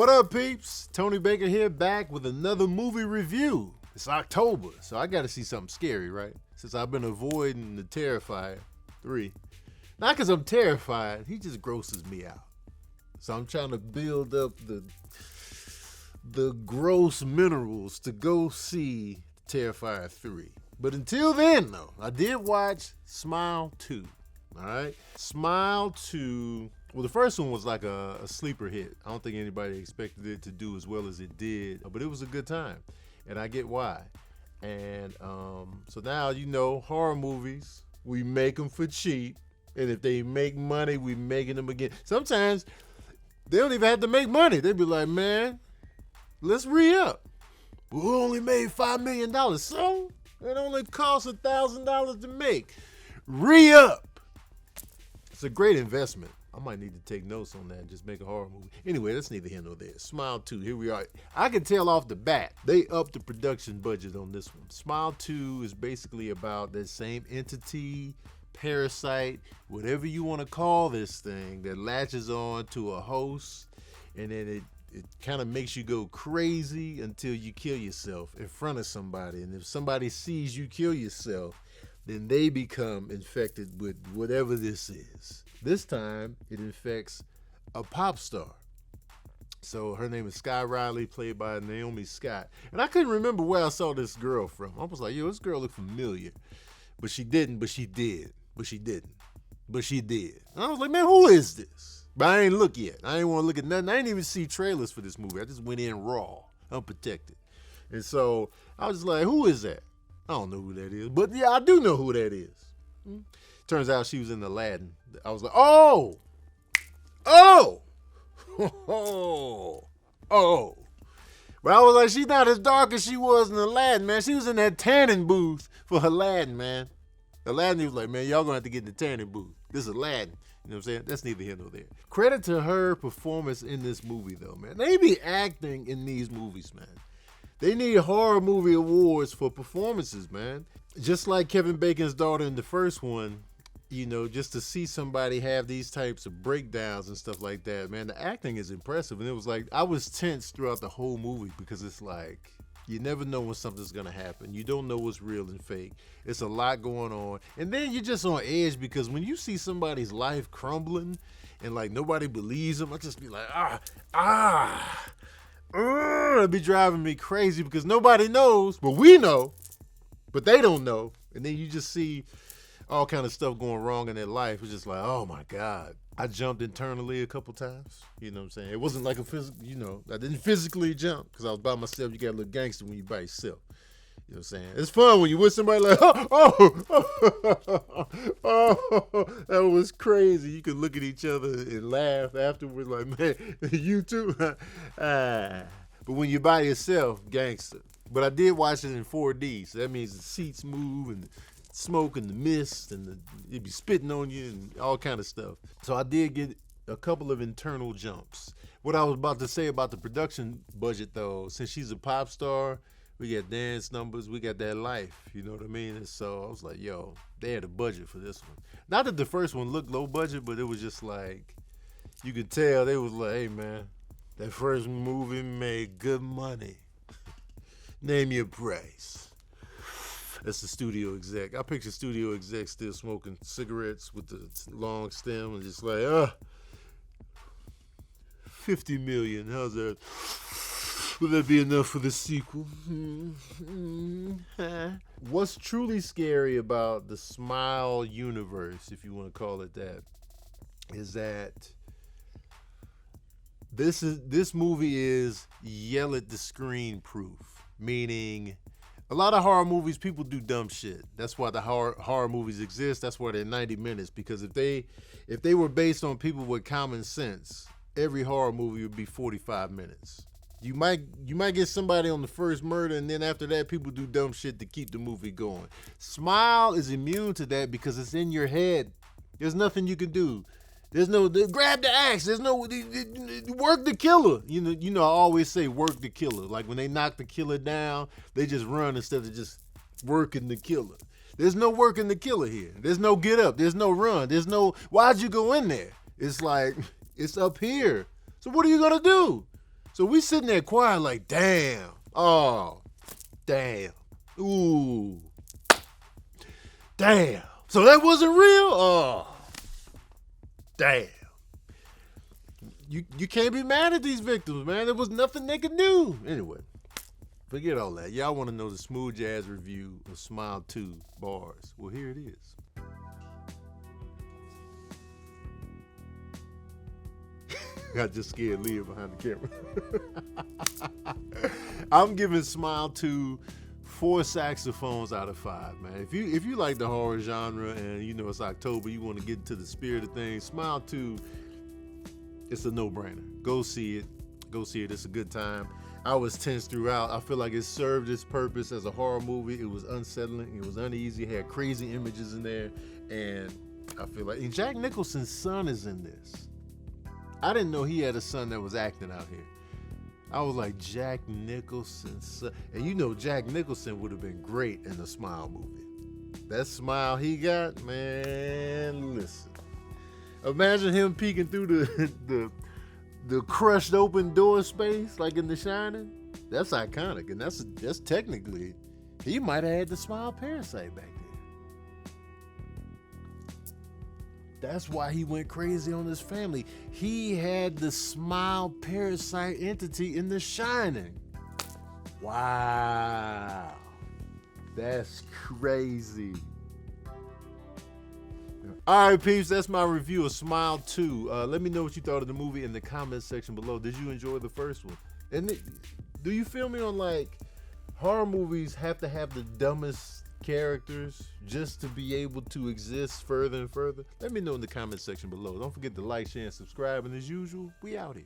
What up, peeps? Tony Baker here, back with another movie review. It's October, so I gotta see something scary, right? Since I've been avoiding the Terrifier 3. Not because I'm terrified, he just grosses me out. So I'm trying to build up the gross minerals to go see Terrifier 3. But until then, though, I did watch Smile 2. All right? Smile 2. Well, the first one was like a sleeper hit. I don't think anybody expected it to do as well as it did, but it was a good time, and I get why. And so now, you know, horror movies, we make them for cheap, and if they make money, we making them again. Sometimes they don't even have to make money. They be like, man, let's re-up. We only made $5 million, so it only costs $1,000 to make. Re-up. It's a great investment. I might need to take notes on that and just make a horror movie. Anyway, that's neither here nor there. Smile 2, here we are. I can tell off the bat, they upped the production budget on this one. Smile 2 is basically about that same entity, parasite, whatever you want to call this thing, that latches on to a host, and then it kind of makes you go crazy until you kill yourself in front of somebody. And if somebody sees you kill yourself, then they become infected with whatever this is. This time, it infects a pop star. So her name is Sky Riley, played by Naomi Scott. And I couldn't remember where I saw this girl from. I was like, yo, this girl looked familiar. But she didn't, but she did. But she didn't. But she did. And I was like, man, who is this? But I ain't look yet. I ain't want to look at nothing. I didn't even see trailers for this movie. I just went in raw, unprotected. And so I was like, who is that? I don't know who that is. But yeah, I do know who that is. Turns out she was in Aladdin. I was like, oh. But I was like, she's not as dark as she was in Aladdin, man. She was in that tanning booth for Aladdin, man. Aladdin, he was like, man, y'all gonna have to get in the tanning booth. This is Aladdin. You know what I'm saying? That's neither here nor there. Credit to her performance in this movie, though, man. They be acting in these movies, man. They need horror movie awards for performances, man. Just like Kevin Bacon's daughter in the first one, you know, just to see somebody have these types of breakdowns and stuff like that, man, the acting is impressive. And it was like, I was tense throughout the whole movie because it's like, you never know when something's going to happen. You don't know what's real and fake. It's a lot going on. And then you're just on edge because when you see somebody's life crumbling and like nobody believes them, I just be like, it'd be driving me crazy because nobody knows, but we know, but they don't know. And then you just see all kind of stuff going wrong in their life. It's just like, oh my God. I jumped internally a couple times. You know what I'm saying? It wasn't like a physical, you know, I didn't physically jump because I was by myself. You got a little gangster when you by yourself. You know what I'm saying? It's fun when you with somebody like, that was crazy. You could look at each other and laugh afterwards like, man, you too? But when you're by yourself, gangster. But I did watch it in 4D, so that means the seats move and the smoke and the mist and it'd be spitting on you and all kind of stuff. So I did get a couple of internal jumps. What I was about to say about the production budget, though, since she's a pop star, we got dance numbers, we got that life, you know what I mean? And so I was like, yo, they had a budget for this one. Not that the first one looked low budget, but it was just like, you could tell they was like, hey man, that first movie made good money. Name your price. That's the studio exec. I picture studio exec still smoking cigarettes with the long stem and just like, 50 million, how's that? Will that be enough for the sequel? What's truly scary about the Smile universe, if you want to call it that, is that this movie is yell at the screen proof, meaning a lot of horror movies, people do dumb shit. That's why the horror movies exist. That's why they're 90 minutes, because if they were based on people with common sense, every horror movie would be 45 minutes. You might get somebody on the first murder, and then after that, people do dumb shit to keep the movie going. Smile is immune to that because it's in your head. There's nothing you can do. There's no grab the axe. There's no work the killer. You know. I always say work the killer. Like when they knock the killer down, they just run instead of just working the killer. There's no working the killer here. There's no get up. There's no run. There's no why'd you go in there? It's like it's up here. So what are you gonna do? So we sitting there quiet like, damn. Oh, damn. Ooh. Damn. So that wasn't real? Oh. Damn. You can't be mad at these victims, man. There was nothing they could do. Anyway, forget all that. Y'all want to know the smooth jazz review of Smile 2 bars. Well, here it is. I just scared Leah behind the camera. I'm giving Smile 2 4 saxophones out of 5, man. If you like the horror genre and you know it's October, you want to get into the spirit of things, Smile 2, it's a no-brainer. Go see it. Go see it. It's a good time. I was tense throughout. I feel like it served its purpose as a horror movie. It was unsettling. It was uneasy. It had crazy images in there. And I feel like, and Jack Nicholson's son is in this. I didn't know he had a son that was acting out here. I was like, Jack Nicholson's son. And you know Jack Nicholson would have been great in the Smile movie. That smile he got, man, listen. Imagine him peeking through the crushed open door space like in The Shining. That's iconic, and that's technically, he might have had the smile parasite back then. That's why he went crazy on his family. He had the smile parasite entity in The Shining. Wow. That's crazy. All right, peeps, that's my review of Smile 2. Let me know what you thought of the movie in the comment section below. Did you enjoy the first one? And do you feel me on, like, horror movies have to have the dumbest characters just to be able to exist further and further? Let me know in the comment section below. Don't forget to like, share, and subscribe. And as usual, we out here.